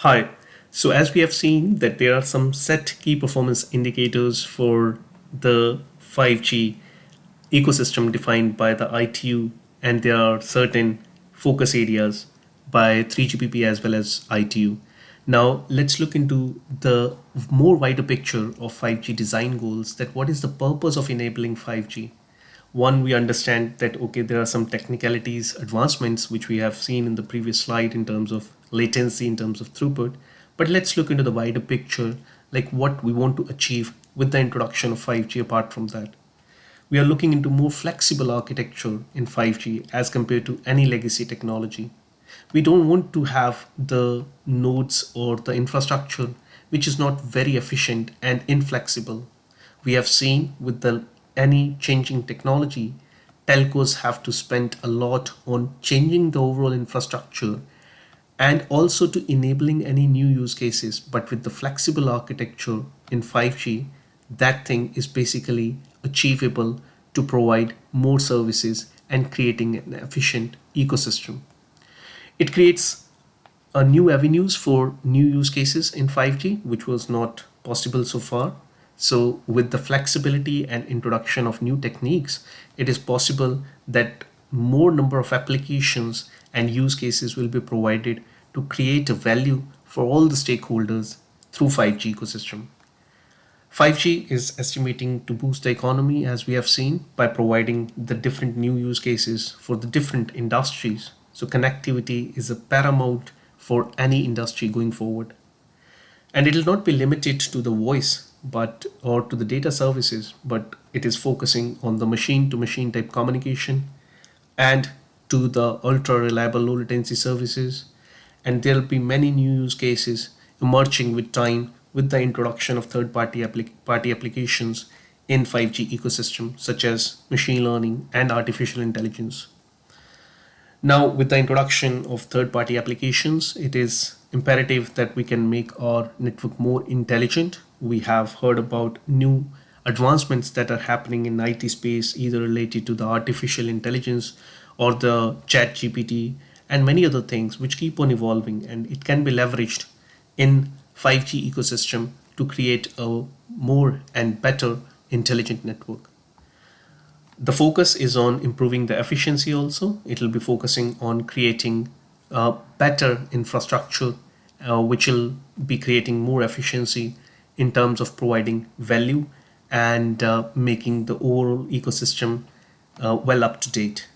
Hi. So as we have seen that there are some set key performance indicators for the 5G ecosystem defined by the ITU, and there are certain focus areas by 3GPP as well as ITU. Now let's look into the more wider picture of 5G design goals, that what is the purpose of enabling 5G. One, we understand that okay, there are some technicalities advancements which we have seen in the previous slide in terms of latency, in terms of throughput, but let's look into the wider picture, like what we want to achieve with the introduction of 5G. Apart from that, we are looking into more flexible architecture in 5G as compared to any legacy technology. We don't want to have the nodes or the infrastructure which is not very efficient and inflexible. We have seen with the any changing technology, telcos have to spend a lot on changing the overall infrastructure and also to enabling any new use cases. But with the flexible architecture in 5G, that thing is basically achievable to provide more services and creating an efficient ecosystem. It creates new avenues for new use cases in 5G, which was not possible so far. So, with the flexibility and introduction of new techniques, it is possible that more number of applications and use cases will be provided to create a value for all the stakeholders through 5G ecosystem. 5G is estimating to boost the economy, as we have seen, by providing the different new use cases for the different industries. So connectivity is a paramount for any industry going forward. And it will not be limited to the voice but or to the data services, but it is focusing on the machine to machine type communication and to the ultra reliable low latency services. And there'll be many new use cases emerging with time with the introduction of third party applications in 5G ecosystem, such as machine learning and artificial intelligence. Now, with the introduction of third party applications, it is imperative that we can make our network more intelligent. We have heard about new advancements that are happening in IT space, either related to the artificial intelligence or the chat GPT and many other things which keep on evolving, and it can be leveraged in 5G ecosystem to create a more and better intelligent network. The focus is on improving the efficiency also. It will be focusing on creating better infrastructure, which will be creating more efficiency in terms of providing value and making the overall ecosystem well up to date.